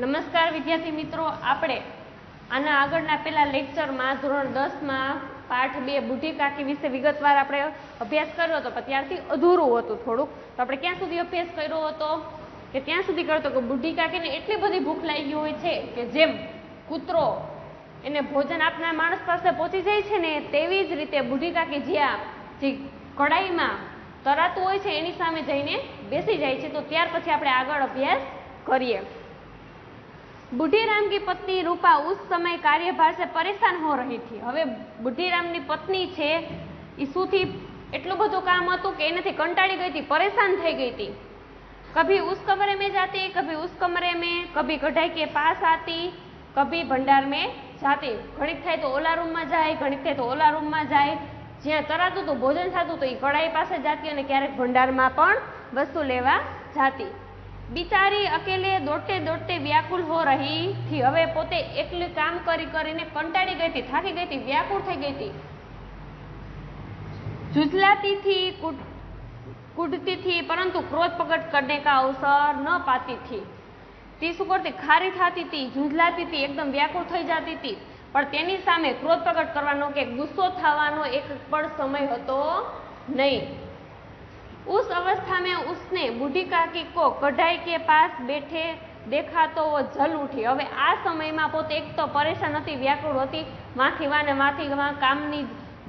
નમસ્કાર વિદ્યાર્થી મિત્રો, આપણે આના આગળના પેલા લેક્ચરમાં ધોરણ 10 માં પાઠ 2 બુઢી કાકી વિશે વિગતવાર આપણે અભ્યાસ કર્યો હતો, પણ ત્યારથી અધૂરું હતું થોડુંક. તો આપણે ક્યાં સુધી અભ્યાસ કર્યો હતો કે ત્યાં સુધી કર્યો હતો કે બુઢી કાકીને એટલી બધી ભૂખ લાગી હોય છે કે જેમ કૂતરો એને ભોજન આપનાર માણસ પાસે પહોંચી જાય છે ને, તેવી જ રીતે બુઢી કાકી જ્યાં જે કડાઈમાં તરાતું હોય છે એની સામે જઈને બેસી જાય છે. તો ત્યાર પછી આપણે આગળ અભ્યાસ કરીએ. बूढ़ी राम की पत्नी रूपा उस समय कार्यभार से परेशान हो रही थी. હવે બુઢી રામની પત્ની છે એ શુંથી એટલું બધું કામ હતું કે એનાથી કંટાળી ગઈ હતી, પરેશાન થઈ ગઈ હતી. कभी उस कमरे में जाती, कभी उस कमरे में, कभी कढ़ाई के पास आती, कभी भंडार में जाती. ઘડીક થાય તો ઓલા રૂમમાં જાય, ઘડીક થાય તો ઓલા રૂમમાં જાય. જ્યાં તરાતું તો ભોજન થતું તો એ કઢાઈ પાસે જાતી અને ક્યારેક ભંડારમાં પણ વસ્તુ લેવા જાતી. બિચારી અકેલે દોડતે દોડતે વ્યાકુલ હો રહી થી. હવે પોતે એકલી કામ કરી કરીને કંટાળી ગઈ હતી, થાકી ગઈ હતી, વ્યાકુળ થઈ ગઈ હતી. झुझलाती थी, कूदती थी, परंतु क्रोध प्रकट करने का अवसर न पाती थी. તે શું કરતી? ખારી થતી હતી, ઝૂંઝલાતી હતી, એકદમ વ્યાકુળ થઈ જતી હતી, પણ તેની સામે ક્રોધ પ્રકટ કરવાનો કે ગુસ્સો થવાનો એક પણ સમય હતો નહીં. उस अवस्था में उसने बूढ़ी काकी को कढ़ाई के पास बैठे देखा तो वो जल उठी. હવે આ સમયમાં પોતે એક તો પરેશાન હતી, વ્યાકુળ હતી, માથી વા કામની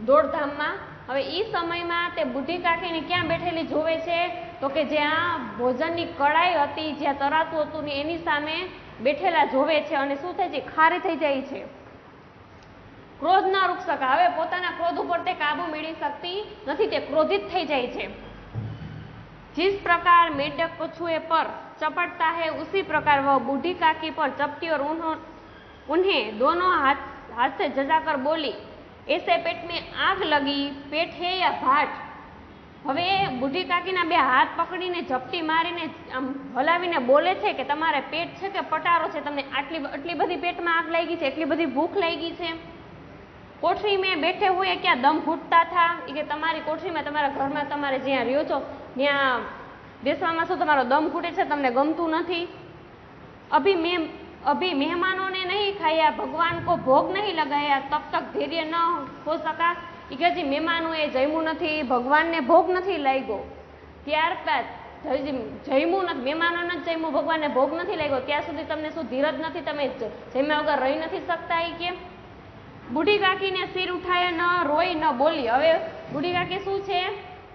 દોડધામમાં. હવે એ સમયમાં તે બુઢી કાકીને ક્યાં બેઠેલી જોવે છે? તો કે જ્યાં ભોજનની કડાઈ હતી, જ્યાં તરાતું હતું ને એની સામે બેઠેલા જોવે છે અને શું થાય છે? ખારી થઈ જાય છે. ક્રોધ ન રૂક શકા. હવે પોતાના ક્રોધ ઉપર તે કાબુ મેળવી શકતી નથી, તે ક્રોધિત થઈ જાય છે. जिस प्रकार मेढक कछुए पर चपटता है उसी प्रकार वह बूढ़ी काकी पर चपटी और उन्हें दोनों हाथ से जजाकर बोली, ऐसे पेट में आग लगी, पेट है या भाट. હવે બુઢી કાકીના બે હાથ પકડીને ઝપટી મારીને આમ હલાવીને બોલે છે કે તમારે પેટ છે કે પટારો છે? તમને આટલી બધી પેટમાં આગ લાગી છે, એટલી બધી ભૂખ લાગી છે? કોઠરી में बैठे हुए क्या दम घूटता था? કે તમારી કોઠરીમાં, તમારા ઘરમાં, તમારે જ્યાં રહ્યો છો ત્યાં બેસવામાં શું તમારો દમ ઘૂટે છે? તમને ગમતું નથી? अभी मेहमानों ने नहीं खाया, भगवान को भोग नहीं लगाया, तब तक धैर्य न हो सका. કે હજી મહેમાનોએ જમ્યું નથી, ભગવાનને ભોગ નથી લાગ્યો, ત્યારબાદ જમ્યું નથી, મહેમાનોને જ જમ્યું, ભગવાનને ભોગ નથી લાગ્યો, ત્યાં સુધી તમને શું ધીરજ નથી? તમે જમ્યા વગર રહી નથી શકતા? એ કે બુઢી કાકીને સિર ઉઠાય, ન રોઈ ન બોલી. હવે બુઢી કાકી શું છે?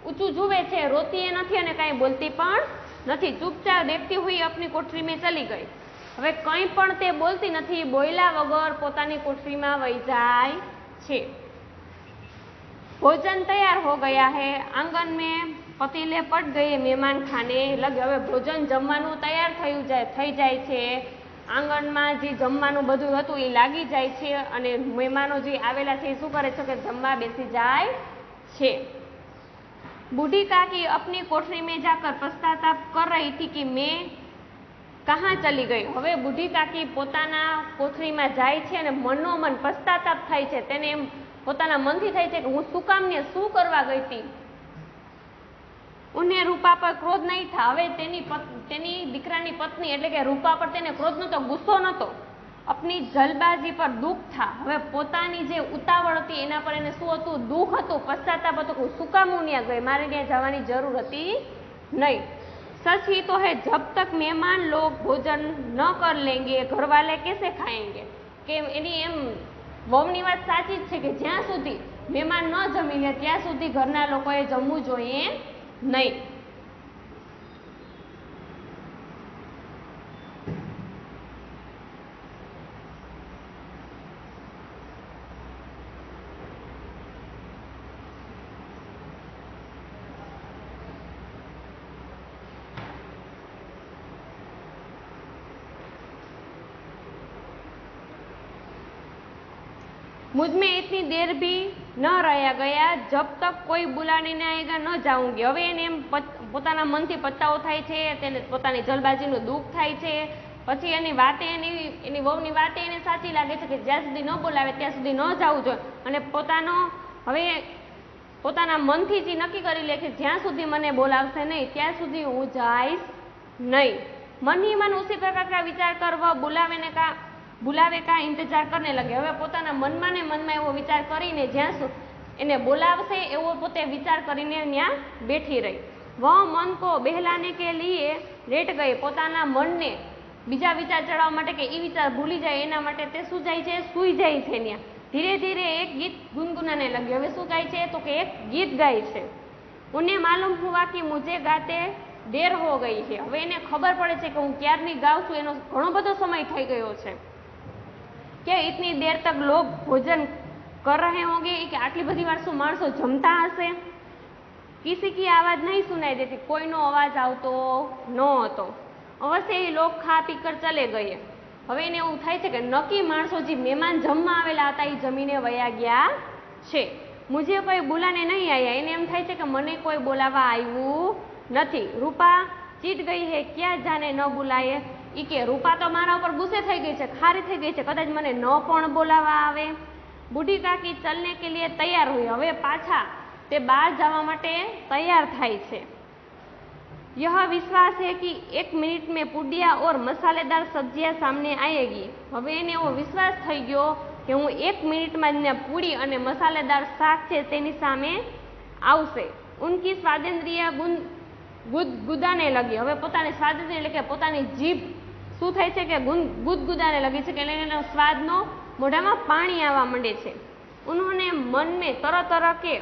ઊંચું જુએ છે, રોતી નથી અને કાંઈ બોલતી પણ નથી. ચૂપચાપ દેખતી હુઈ अपनी कोठरी में चली गई. હવે કંઈ પણ તે બોલતી નથી, બોલ્યા વગર પોતાની કોઠરીમાં વહી જાય છે. भोजन तैयार हो गया है, आंगन में पतीले पड़ गए, मेहमान खाने लगे. હવે ભોજન જમવાનું તૈયાર થઈ જાય છે, આંગણમાં જે જમવાનું બધું હતું એ લાગી જાય છે અને મહેમાનો જે આવેલા છે એ શું કરે છે કે જમવા બેસી જાય છે. बूढ़ी काकी अपनी कोठरी में जाकर पछताताप कर रही थी कि मैं कहाँ चली गई. હવે બુઢી કાકી પોતાના કોઠરીમાં જાય છે અને મનોમન પછતાતાપ થાય છે. તેને એમ પોતાના મનથી થાય છે કે હું શું કામને શું કરવા ગઈ હતી. ઉन्हें રૂપા પર ક્રોધ નહીં થા. હવે તેની દીકરાની પત્ની એટલે કે રૂપા પર તેને ક્રોધ નતો, ગુસ્સો નતો. अपनी जलबाजी पर दुख था. હવે પોતાની જે ઉતાવળ હતી એના પર એને શું હતું? દુઃખ હતું, પશ્ચાતાપ હતો કે શું કામ હું ત્યાં ગઈ, મારે ત્યાં જવાની જરૂર હતી નહીં. सच ही तो है, जब तक मेहमान लोग भोजन न कर लेंगे घर वाले कैसे खाएंगे. કે એની એમ વહુની વાત સાચી જ છે કે જ્યાં સુધી મહેમાન ન જમી લે ત્યાં સુધી ઘરના લોકોએ જમવું જોઈએ નહીં. मुझ में इतनी देर भी न રહ્યા ગયા, जब तक कोई बुलाने न आएगा न जाऊंगी. હવે એને એમ પોતાના મનથી પસ્તાવો થાય છે, તેને પોતાની જલબાજીનું દુઃખ થાય છે. પછી એની વાતે એની વહુની વાતે એને સાચી લાગે છે કે જ્યાં સુધી ન બોલાવે ત્યાં સુધી ન જવું જોઈએ. અને હવે પોતાના મનથી જ નક્કી કરી લે કે જ્યાં સુધી મને બોલાવશે નહીં ત્યાં સુધી હું જઈશ નહીં. मन ही मन उसी प्रकार का विचार कर वह बुलावे का इंतजार करने लगे। હવે પોતાના મનમાં ને મનમાં એવો વિચાર કરીને જ્યાં એને બોલાવશે એવો પોતે વિચાર કરીને ત્યાં બેઠી રહી। वह मन को बहलाने के लिए लेट गई। પોતાના મનને બીજા વિચાર ચડાવવા માટે કે એ વિચાર ભૂલી જાય એના માટે તે શું જાય છે, સૂઈ જાય છે। ત્યાં ધીરે ધીરે એક ગીત ગુનગुनाने लगी। હવે શું ગાય છે તો કે એક ગીત ગાય છે। उन्हें मालूम हुआ कि मुझे गाते देर हो गई है। હવે એને ખબર પડે છે કે હું ક્યારની ગાઉં છું, એનો ઘણો બધો સમય થઈ ગયો છે। કે इतनी देर तक लोग भोजन कर रहे होंगे, कि आटली बधी वार શું માણસો જમતા હશે। किसी की आवाज नहीं सुनाई देती, कोईनो अवाज आवतो न હતો। अवश्य ये लोग खा पी कर चले गए। હવે એને એવું થાય છે કે નક્કી માણસો જે મહેમાન જમવા આવેલા હતા એ જમીને વયા ગયા છે। मुझे कोई बुलाने नहीं आया। એને એમ થાય છે કે મને કોઈ બોલાવા આવ્યું નથી। रूपा चीट गई है, क्या जाने न बुलाए। ई के रूपा तो मारा ऊपर गुस्से થઈ ગઈ છે, ખારી થઈ ગઈ છે, કદાચ મને ન પણ બોલાવા આવે। बूढ़ी काकी चलने के लिए तैयार हुई। હવે પાછા તે બહાર જવા માટે તૈયાર થાય છે। यह विश्वास है कि 1 मिनट में पुडिया और मसालेदार सब्जियां सामने आएगी। હવે એને એવો વિશ્વાસ થઈ ગયો કે હું 1 મિનિટમાં જ પૂરી અને મસાલેદાર શાક છે તેની સામે આવશે। ઉનકી સ્વાદેન્દ્રિય ગુદગુદાને લગી। હવે પોતાની સ્વાદેન્દ્રિય એટલે કે પોતાની જીભ શું થાય છે કે ગુદગુદાને લગી છે, કે એનો સ્વાદનો મોઢામાં પાણી આવવા માંડે છે। उन्होंने मन में तरह तरह के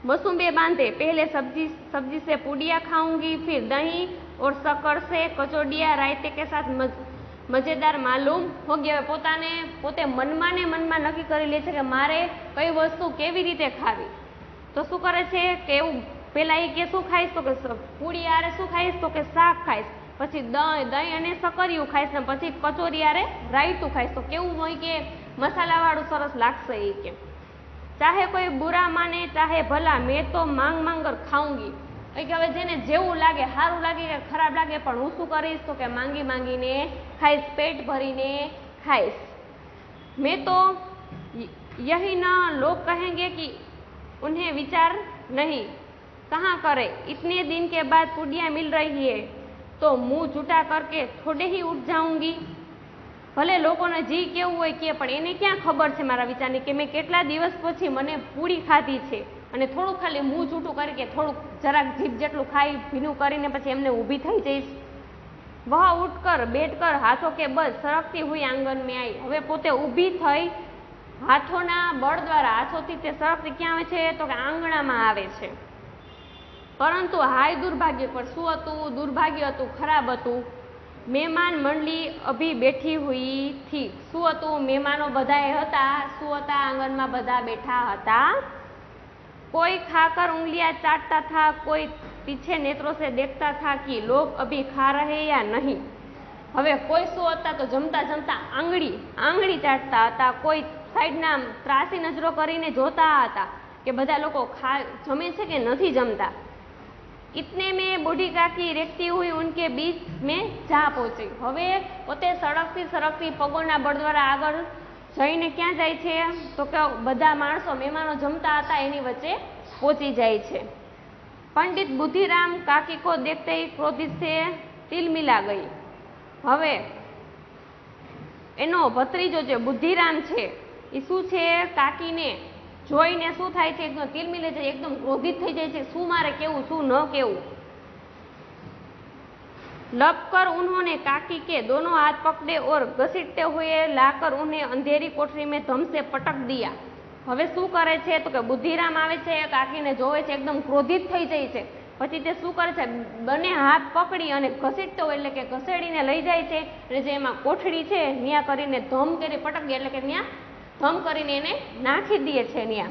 मसूबे बांधे। पहले सब्जी से पूड़िया खाऊंगी, फिर दही और शक्कर से कचौड़िया रायते के साथ मजेदार मालूम हो गया। પોતે મનમાં ને મનમાં નક્કી કરી લે છે કે મારે કઈ વસ્તુ કેવી રીતે ખાવી। તો શું કરે છે કે એવું પેલા એ કે શું ખાઈશ તો કે પૂડી આરે શું ખાઈશ તો કે શાક ખાઈશ, પછી દહીં અને સકરિયું ખાઈશ ને પછી કચોરી આરે રાયતું ખાઈશ। તો કેવું હોય કે મસાલાવાળું સરસ લાગશે। એ કે ચાહે કોઈ બુરા માને ચાહે ભલા, મેં તો માંગ માંગ કર ખાऊंगी। કે હવે જેને જેવું લાગે, સારું લાગે કે ખરાબ લાગે, પણ હું શું કરીશ તો કે માંગી માંગીને ખાઈશ, પેટ ભરીને ખાઈશ। मैं तो यही ना लोग कहेंगे कि उन्हें विचार नहीं, कहाँ करे। इतने दिन के बाद पुडिया मिल रही है तो मुंह झूठा करके थोड़े ही उठ जाऊंगी। भले लोकोने जी केवुं होय के, पण एने क्या खबर छे मारा विचारनी कि मैं केटला दिवस पछी मने पूरी खाधी छे અને થોડું ખાલી મું છૂટું કરી કે થોડુંક જરાક જીભ જેટલું ખાઈ ભીનું કરીને પછી એમને ઊભી થઈ જઈશ। वह उठकर बैठकर हाथों के बल सरकती हुई आंगन में आई। હવે પોતે ઊભી થઈ હાથોના બળ દ્વારા હાથોથી તે સરકતી ક્યાં આવે છે તો કે આંગણામાં આવે છે। પરંતુ હાય દુર્ભાગ્ય પર શું હતું, દુર્ભાગ્ય હતું, ખરાબ હતું। મહેમાન મંડળી અભી બેઠી हुई थी। શું હતું, મહેમાનો બધાએ હતા, શું હતા, આંગણમાં બધા બેઠા હતા। कोई खाकर उंगलियां चाटता था, कोई पीछे नेत्रों से देखता था कि लोग अभी खा रहे या नहीं। હવે કોઈ શું હતા તો જમતા જમતા આંગળી ચાટતા હતા, કોઈ સાઈડના ત્રાસી નજરો કરીને જોતા હતા કે બધા લોકો જમે છે કે નથી જમતા। इतने में बूढ़ी काकी रेखती हुई उनके बीच में जा पहुंची। હવે પોતે સળગતી સરકતી પગોના બળ દ્વારા આગળ જઈને ક્યાં જાય છે તો કે બધા માણસો મહેમાનો જમતા હતા એની વચ્ચે પહોંચી જાય છે। पंडित बुद्धिराम काकी को देखते ही क्रोधित से तिलमिला गई। હવે એનો ભત્રીજો જે બુદ્ધિરામ છે એ શું છે કાકીને જોઈને શું થાય છે એકદમ તિલમિલે જાય, એકદમ ક્રોધિત થઈ જાય છે, શું મારે કેવું શું ન કેવું। लपकर उन्होंने काकी के दोनों हाथ पकड़े और घसीटते हुए लाकर उन्हें अंधेरी कोठरी में धम से पटक दिया। હવે શું કરે છે તો કે બુદ્ધિરામ આવે છે, કાકીને જોવે છે, એકદમ ક્રોધિત થઈ જાય છે, પછી તે શું કરે છે બંને હાથ પકડી અને ઘસીટતો એટલે કે ઘસેડીને લઈ જાય છે અને જે એમાં કોઠડી છે ન્યા કરીને ધમ કરી પટકી એટલે કે ન્યા ધમ કરીને એને નાખી દે છે। ન્યા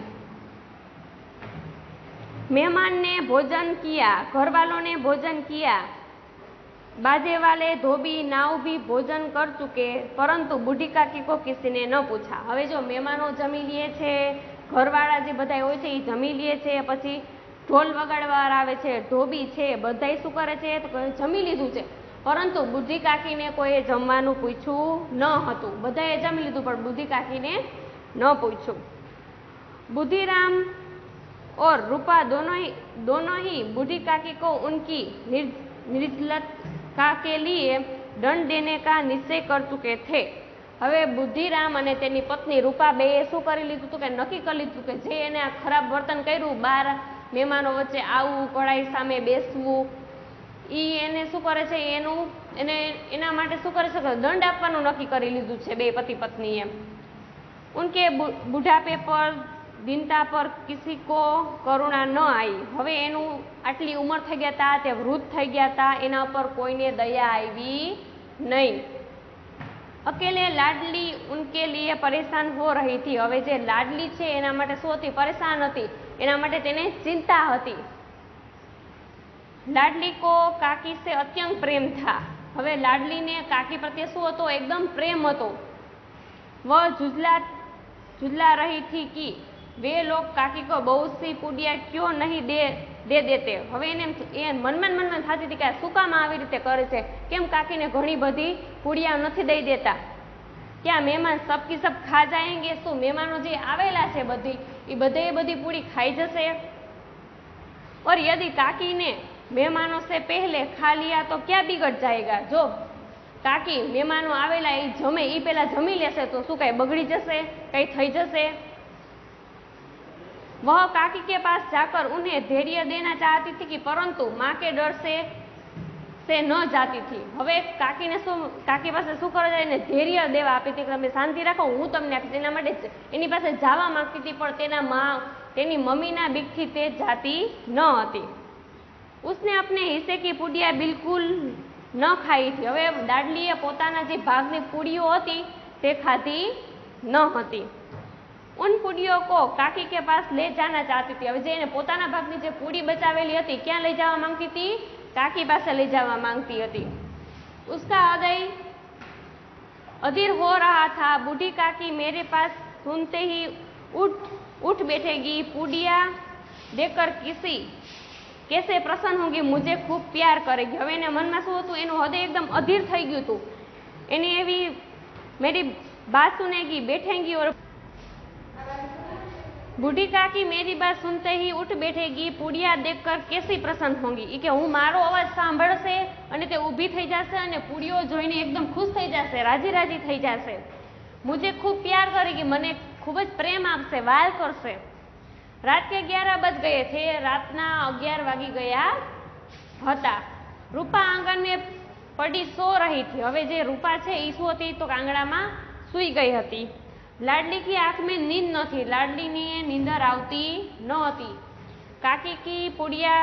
मेहमान ने भोजन किया, घर वालों ने भोजन किया, बाजे वाले धोबी नाव भी भोजन कर चुके, परंतु बूढ़ी काकी को किसी ने न पूछा। હવે જો મહેમાનો જમી લે છે, ઘરવાળા જે બધા હોય છે એ જમી લે છે, પછી ઢોલ વગાડવાળા આવે છે, ધોબી છે, બધાય શું કરે છે તો જમી લીધું છે, પરંતુ બુદ્ધિ કાકીને કોઈએ જમવાનું પૂછ્યું ન હતું। બધાએ જમી લીધું પણ બુદ્ધિ કાકીને ન પૂછ્યું। बुद्धिराम और रूपा दोनों ही बूढ़ी काकी को उनकी निर्जलता का के लिए दंड देने का निश्चय कर चुके थे। હવે બુદ્ધિરામ અને તેની પત્ની રૂપાબેએ શું કરી લીધું હતું કે નક્કી કરી લીધું કે જે એને આ ખરાબ વર્તન કર્યું, બહાર મહેમાનો વચ્ચે આવવું, કઢાઈ સામે બેસવું, એને શું કરે છે, એના માટે શું કરે છે કે દંડ આપવાનું નક્કી કરી લીધું છે બે પતિ પત્નીએ। ઉનકે બુઢાપે પર દીનતા પર કિસી કો કરુણા ન આવી। હવે એનું આટલી ઉંમર થઈ ગયા હતા, તે વૃદ્ધ થઈ ગયા હતા, એના પર કોઈને દયા આવી નહીં। अकेले लाडली उनके लिए परेशान हो रही थी। હવે જે લાડલી છે એના માટે શું હતી, પરેશાન હતી, એના માટે તેને ચિંતા હતી। लाडली को काकी से अत्यंत प्रेम था। હવે લાડલીને કાકી પ્રત્યે શું હતો, એકદમ પ્રેમ હતો। वह झुजला रही थी कि वे लोग काकी को बहुत सी पुड़िया क्यों नहीं दे देते। હવે એને મનમાં થતી હતી કે શું કામ આવી રીતે કરે છે, કેમ કાકીને ઘણી બધી પુડિયા નથી દઈ દેતા। क्या મહેમાન સબ કી સબ ખા જાएंगे, શું મહેમાનો જે આવેલા છે એ બધી પૂરી ખાઈ જશે। और यदि काकी ने મહેમાનો से पहले खा लिया तो क्या बिगड़ जाएगा। જો કાકી મહેમાનો આવેલા એ જમે એ પેલા જમી લેશે તો શું કઈ બગડી જશે, કઈ થઈ જશે। वह काकी के पास जाकर उन्हें धैर्य देना चाहती थी कि परंतु माँ के डर से न जाती थी। હવે કાકી પાસે શું કરે છે, એને ધૈર્ય દેવા આપી હતી કે તમે શાંતિ રાખો, હું તમને આપીશ, એના માટે એની પાસે જવા માંગતી હતી, પણ તેની મમ્મીના બીકથી તે જાતી ન હતી। उसने अपने हिस्से की पुड़िया बिल्कुल न खाई थी। હવે લાડલીએ પોતાના જે ભાગની પૂડીઓ હતી તે ખાધી ન હતી। उन पुड़ियों को काकी के पास ले जाना चाहती थी। હવે જે એને પોતાના ભાગની જે પૂડી બચાવેલી હતી ક્યાં લઈ જવા માંગતી હતી, काकी પાસે લઈ જવા માંગતી હતી। उसका हृदय अधीर हो रहा था। बूढ़ी काकी मेरे पास सुनते ही उठ बैठेगी, पुड़िया देकर कैसे प्रसन्न होगी, मुझे खूब प्यार करेगी। હવે એને મનમાં શું હતું, એનું હૃદય એકદમ અધીર થઈ ગયું હતું। એને એવી मेरी बात सुनेगी, बैठेंगी और बूढ़ी काकी मेरी बात सुनते ही उठ बैठेगी, पुड़िया देखकर कैसी प्रसन्न होंगी। એ કે હું મારો અવાજ સાંભળશે અને તે ઊભી થઈ જશે અને પુડીઓ જોઈને એકદમ ખુશ થઈ જશે, રાજી થઈ જશે। मुझे खूब प्यार करेगी, મને ખૂબ જ પ્રેમ આપશે, વાલ કરશે। रात के 11 बज गए थे। रातना 11 વાગી ગયા હતા। रूपा आंगन में पड़ी सो रही थी। હવે જે રૂપા છે એ શું હતી, તો આંગણામાં સૂઈ ગઈ હતી। लाडली की आंख में नींद न थी। लाडली ने नींदर आवती न होती। काकी की पुड़िया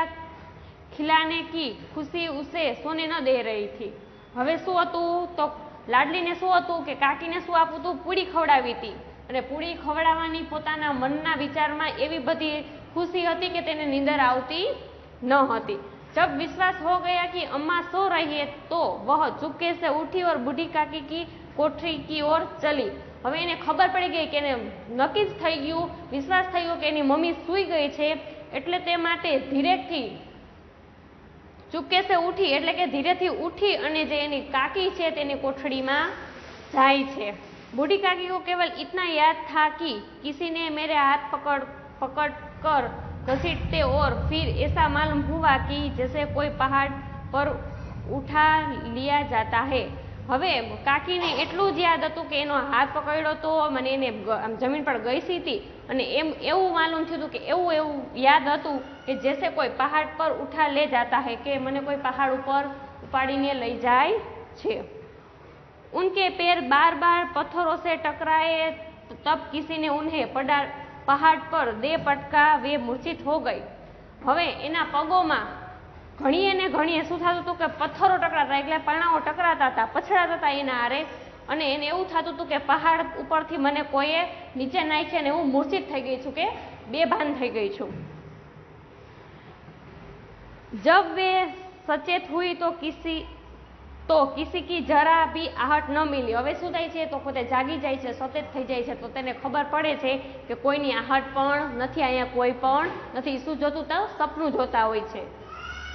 खिलाने की खुशी उसे सोने न दे रही थी। હવે શું હતું, તો લાડલીને શું હતું કે કાકીને શું આપવું હતું, પૂડી ખવડાવી હતી અને પૂડી ખવડાવવાની પોતાના મનના વિચારમાં એવી બધી ખુશી હતી કે તેને નીંદર આવતી ન હતી। जब विश्वास हो गया कि अम्मा सो रही है तो वह चुपके से उठी और बूढ़ी काकी की कोठरी की ओर चली। હવે એને ખબર પડી ગઈ કે એને નક્કી જ થઈ ગયું, વિશ્વાસ થઈ ગયો કે એની મમ્મી સૂઈ ગઈ છે, એટલે તે માટે ધીરેથી ચૂપકે સે ઉઠી, એટલે કે ધીરેથી ઉઠી અને જે એની કાકી છે તેની કોઠડીમાં જાય છે। बूढ़ी काकी को केवल इतना याद था कि किसी ने मेरे हाथ पकड़ कर घसीटते और फिर ऐसा मालूम हुआ कि जैसे कोई पहाड़ पर उठा लिया जाता है। હવે કાકીને એટલું જ યાદ હતું કે એનો હાથ પકડ્યો તો મને એને જમીન પર ઘસી હતી અને એવું માલુમ થયું હતું કે એવું યાદ હતું કે જૈસે કોઈ પહાડ પર ઉઠા લે જાતા હૈ, કે મને કોઈ પહાડ ઉપર ઉપાડીને લઈ જાય છે। उनके पैर बार बार पत्थरों से टकराए, तब किसी ने उन्हें पहाड़ पर दे पटका, वे मूर्छित हो गई। હવે એના પગોમાં ઘણીએ ને ઘણીએ શું થતું હતું કે પથ્થરો ટકરાતા, એટલે પાણાઓ ટકરાતા હતા, પછડાતા હતા એના હારે, અને એને એવું થતું હતું કે પહાડ ઉપરથી મને કોઈએ નીચે નાખી અને હું મૂર્છિત થઈ ગઈ છું, કે બેભાન થઈ ગઈ છું। जब वे सचेत हुई तो किसी की जरा भी आहट न मिली। હવે શું થાય છે, તો પોતે જાગી જાય છે, સચેત થઈ જાય છે, તો તેને ખબર પડે છે કે કોઈની आहट પણ નથી, અહીંયા કોઈ પણ નથી। શું જોતું, તો સપનું જોતા હોય છે।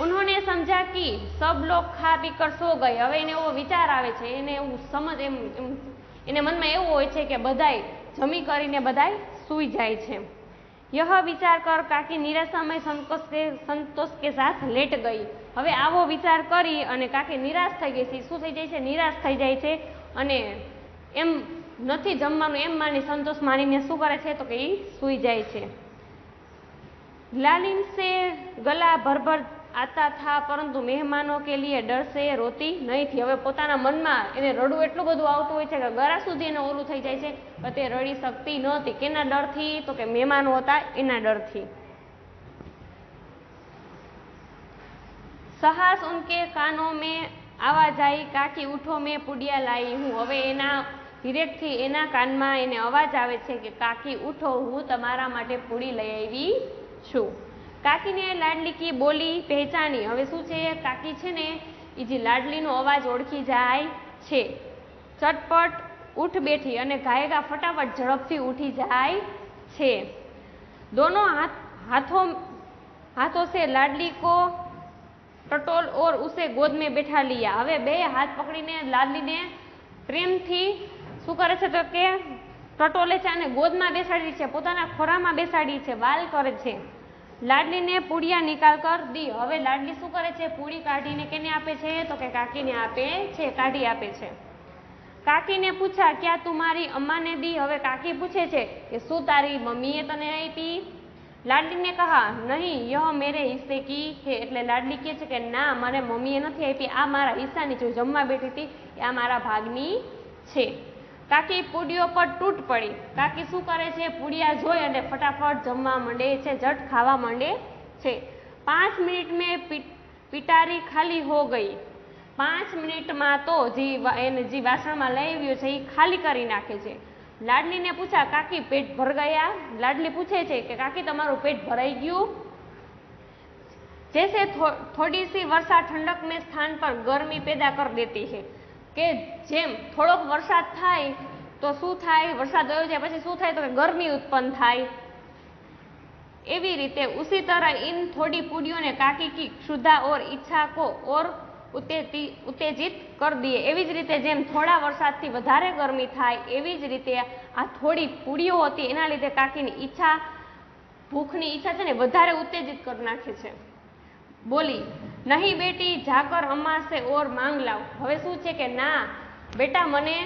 उन्होंने समझा कि सब लोग खा पी कर सो गए। હવે એને એવો વિચાર આવે છે, એને એવું સમજ એને મનમાં એવું હોય છે કે બધાય જમી કરીને બધાય સૂઈ જાય છે। यह विचार कर काकी निराशामय संतोष के साथ लेट गई। હવે આવો વિચાર કરી અને કાકી નિરાશ થઈ ગઈ છે। શું થઈ જાય છે? નિરાશ થઈ જાય છે અને એમ નથી જમવાનું એમ માની સંતોષ માનીને શું કરે છે તો કે એ સૂઈ જાય છે। लालिन से गला भर भर आता था परंतु મહેમાનો કે लिए डर से रोती नहीं थी। હવે પોતાના મનમાં એને રડવું એટલું બધું આવતું હોય છે કે ગળા સુધી એને ઓલું થઈ જાય છે કે તે રડી શકતી નહોતી। કેના ડરથી તો કે મહેમાનો હતા એના ડરથી। सहस उनके कानों में आवाज आई काकी उठो मैं पुड़िया लाई हूँ। હવે એના ધીરેકથી એના કાનમાં એને અવાજ આવે છે કે કાકી ઉઠો હું તમારા માટે પૂડી લઈ આવી છું। કાકીને લાડલી કી બોલી પહેચાની। હવે શું છે? કાકી છે ને એ જે લાડલીનો અવાજ ઓળખી જાય છે। ચટપટ ઉઠ બેઠી અને ગાયગા ફટાફટ ઝડપથી ઉઠી જાય છે। दोनों हाथों से लाडली को टटोल और उसे गोद में बैठा लिया। હવે બે હાથ પકડીને લાડલીને પ્રેમથી શું કરે છે તો કે ટટોલે છે અને ગોદમાં બેસાડી છે, પોતાના ખોરામાં બેસાડી છે, વાલ કરે છે। લાડલીને પૂડિયા નિકાલ કર દી। હવે લાડલી શું કરે છે? પૂડી કાઢીને કેને આપે છે તો કે કાકીને આપે છે, કાઢી આપે છે। કાકીને પૂછા ક્યાં તુમારી અમ્માને દી। હવે કાકી પૂછે છે કે શું તારી મમ્મીએ તને આપી? લાડલીને કહા નહીં યહ મેરે હિસ્સે કી હે। એટલે લાડલી કહે છે કે ના મને મમ્મીએ નથી આપી, આ મારા હિસ્સાની છે, જમવા બેઠી હતી એ આ મારા ભાગની છે। કાકી પૂડીઓ પર તૂટ પડી। કાકી શું કરે છે? પૂડિયા જોઈ અને ફટાફટ જમવા માંડે છે, ઝટ ખાવા માંડે છે। 5 મિનિટ મેં પિટારી ખાલી હો ગઈ। 5 મિનિટમાં તો જે વાસણમાં લઈ આવ્યો છે એ ખાલી કરી નાખે છે। લાડલીને પૂછા કાકી પેટ ભર ગયા? લાડલી પૂછે છે કે કાકી તમારું પેટ ભરાઈ ગયું? जैसे थोड़ी सी वर्षा ठंडक में स्थान पर गर्मी पैदा कर देती है કે જેમ થોડોક વરસાદ થાય તો શું થાય? વરસાદ આવ્યો જાય પછી શું થાય તો કે ગરમી ઉત્પન્ન થાય। એવી રીતે उसी तरह इन थोड़ी पूड़ियों ने काकी की क्षुधा और इच्छा को और ઉત્તેજિત कर दिए। એવી જ રીતે જેમ થોડા વરસાદથી વધારે ગરમી થાય એવી જ રીતે આ થોડી પૂડીઓ હતી એના લીધે કાકીની ઈચ્છા, ભૂખની ઈચ્છા છે ને વધારે ઉત્તેજિત કરી નાખે છે। બોલી નહીં બેટી જાકર અમ્મા સે ઓર માંગ લાવ। હવે શું છે કે ના બેટા મને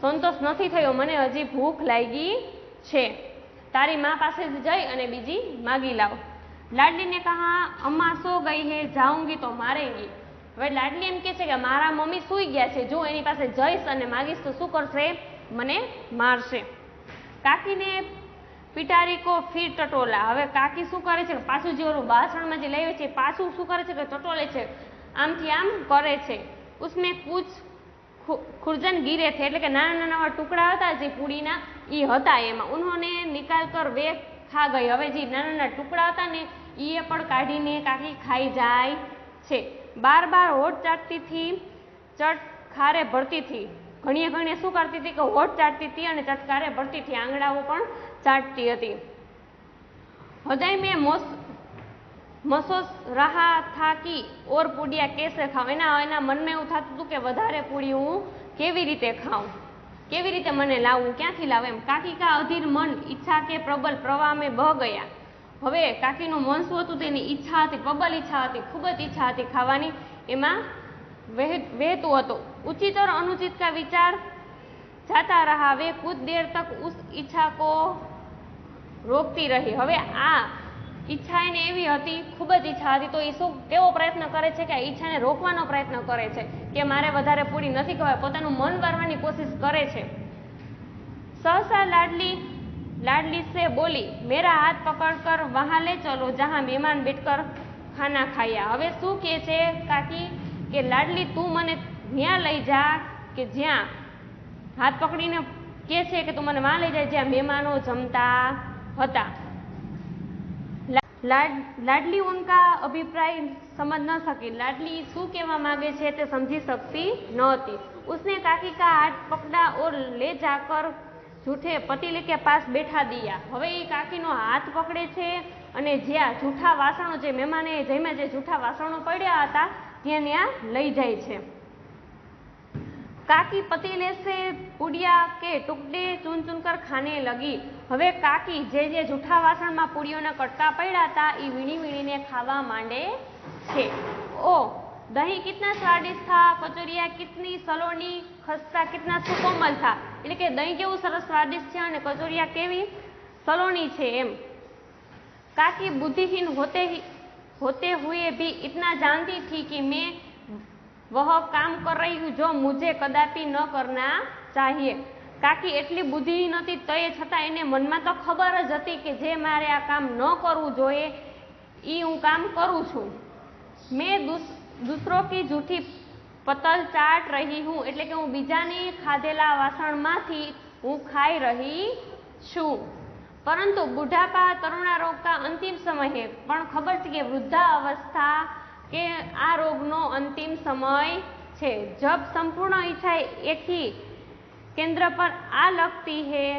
સંતોષ નથી થયો, મને હજી ભૂખ લાગી છે, તારી મા પાસે જઈ અને બીજી માગી લાવ। લાડલીને કહા અમ્મા સો ગઈ હે જાઉંગી તો મારેંગી। હવે લાડલી એમ કહે છે કે મારા મમ્મી સૂઈ ગયા છે, જો એની પાસે જઈશ અને માગીશ તો શું કરશે? મને મારશે। કાકીને પિટારી કો ફીર ટટોલા। હવે કાકી શું કરે છે? પાછું જે ઓલું બાસણમાં જે લાવે છે પાછું શું કરે છે કે ટટોલે છે, આમથી આમ કરે છે। उसमें कुछ खुरजन गिरे थे એટલે કે નાના નાના ટુકડા હતા જે પૂડીના એ હતા એમાં। ઉन्होंने निकाल कर वे खा गई। હવે જે નાના નાના ટુકડા હતા ને એ પણ કાઢીને કાકી ખાઈ જાય છે। બાર બાર હોઠ ચાટતી થી ચટકારે ભરતી થી। ઘણીએ ઘણીએ શું કરતી હતી કે હોઠ ચાટતી હતી અને ચટકારે ભરતી થી, આંગળાઓ પણ ચાટતી હતી। હૃદય મેં મસોસ રહા થા કી ઓર પૂડિયા કેસે ખાવ। એના મનમાં એવું થતું હતું કે વધારે પૂડી હું કેવી રીતે ખાઉં, કેવી રીતે મને લાવવું, ક્યાંથી લાવું એમ। કાકી કા અધીર મન ઈચ્છા કે પ્રબલ પ્રવાહ મેં બહ ગયા। હવે કાકીનું મન શું હતું? તેની ઈચ્છા હતી, પ્રબલ ઈચ્છા હતી, ખૂબ જ ઈચ્છા હતી ખાવાની, એમાં વહેતું હતું। ઉચિત और अनुचित का विचार जाता रहा। वे कुछ देर तक उस इच्छा को रोकती रही। હવે આ ઈચ્છા એને એવી હતી, ખૂબ જ ઈચ્છા હતી, તો એ શું કેવો પ્રયત્ન કરે છે કે આ ઈચ્છાને રોકવાનો પ્રયત્ન કરે છે કે મારે વધારે પૂરી નથી ખવાય, પોતાનું મન વારવાની કોશિશ કરે છે। सहसा लाडली से बोली मेरा हाथ पकड़कर वहां ले चलो जहां मेहमान बैठकर खाना खाया। હવે શું કહે છે કાકી કે લાડલી તું મને ત્યાં લઈ જા કે જ્યાં હાથ પકડીને કહે છે કે તું મને વહાં લઈ જાય જ્યાં મહેમાનો જમતા હતા। લાડલી ઉનકા અભિપ્રાય સમજ ન સકી। લાડલી શું કહેવા માંગે છે તે સમજી શકતી નહોતી। उसने काकी का हाथ पकड़ा और ले जाकर जूठे पतीले के पास बैठा दिया। હવે એ કાકીનો હાથ પકડે છે અને જ્યાં જૂઠા વાસણો જે મહેમાને જમ્યા જે જૂઠા વાસણો પડ્યા હતા ત્યાં લઈ જાય છે। काकी पतीले से पूड़िया के टुकड़े चून चून कर खाने लगी। हवे काकी जे जे जूठा वासण में पूड़ियों कटका पड़ा था ई वीणी वीणी ने खावा मांडे छे। ओ दही कितना स्वादिष्ट था, कचोरिया कितनी सलोनी, खस्ता कितना सुकोमल था। એટલે કે દહીં કેવું સરસ સ્વાદિષ્ટ છે અને કચોરિયા કેવી સલોની છે એમ। काकी बुद्धिहीन होते हुए भी इतना जानती थी कि मैं वह काम कर रही हूँ जो मुझे कदापि न करना चाहिए। काकी એટલી બુદ્ધિહીન હતી તોય છતાં એને મનમાં તો ખબર જ હતી કે જે મારે આ કામ ન કરવું જોઈએ એ હું કામ કરું છું। मैं दूसरों की जूठी पतल चाट रही हूँ એટલે કે હું બીજાની ખાધેલા વાસણમાંથી હું ખાઈ રહી છું। परंतु बुढ़ापा तरुणारोग का अंतिम समय है। पण खबर है कि वृद्धा अवस्था के आ रोग नो अंतिम समय है। जब संपूर्ण इच्छा एक ही केंद्र पर आ लगती है।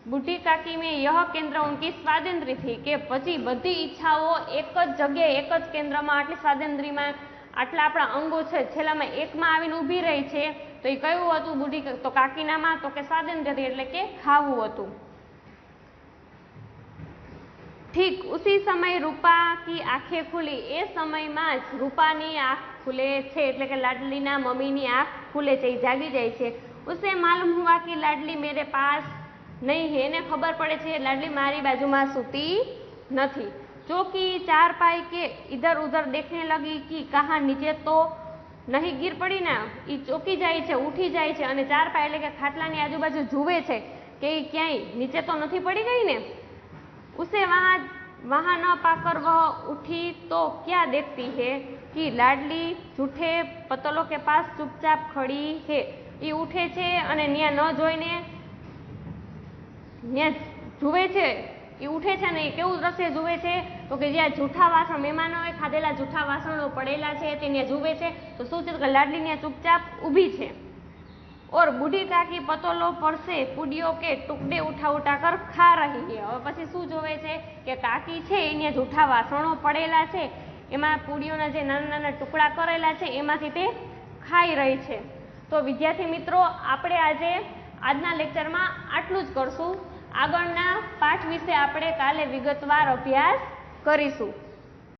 बूढ़ी काकी में यह केंद्र उनकी स्वातंत्री थी कि पछी बधी इच्छाओं एक ज जगह एक ज केंद्र में आटली स्वातंत्री में आटला आपणा अंगो छे छेल्ला में एक में आवीने ऊभी रही छे। तो ए कयुं हतुं बूढ़ी तो काकीना में तो के स्वातंत्र्य એટલે કે ખાવું હતું। ठीक उसी समय रूपा की आंखें खुली। ए समय में ज रूपानी आँख खुले छे એટલે કે लाडलीना मम्मीनी आँख खुले छे, जागी जाए छे। उसे मालूम हुआ कि लाडली मेरे पास नहीं है। ने खबर पड़े छे लाडली मारी बाजू में सूती नहीं। चौकी चारपाई के इधर उधर देखने लगी कि कहाँ नीचे तो नहीं गिर पड़ी ना। ई चौकी जाए छे, उठी जाए छे अने चारपाई એટલે કે ખાટલાની આજુબાજુ જુએ છે કે ક્યાંય નીચે तो नहीं पड़ी गई ने। उसे वहाँ न पाकर वह उठी तो क्या देखती है कि लाडली जूठे पतलों के पास चुपचाप खड़ी है। ये उठे छे अने न्या न जोईने न्या जुए छे। ये उठे छे ने केवुं दृश्य जुए छे तो कि ज्यां जूठा वासण मेहमानोए खाधेला जूठा वासणो पड़ेला छे ते न्या जुए छे तो शुं छे कि लाडली न्या चुपचाप ऊभी छे। और बूढ़ी काकी पतोलों पर से पूड़ियों के टुकड़े उठा उठा कर खा रही है। हवे पछी शुं जोवे छे कि काकी छे एने जूठा वासणो पड़ेला छे एमां पूड़ियोना जे नाना नाना टुकड़ा करेला छे एमांथी ते खाई रही छे। तो विद्यार्थी मित्रों आपणे आजना लेक्चर में आटलुं ज करशुं। आगळना पाठ विषे आपणे काले विगतवार अभ्यास करीशुं।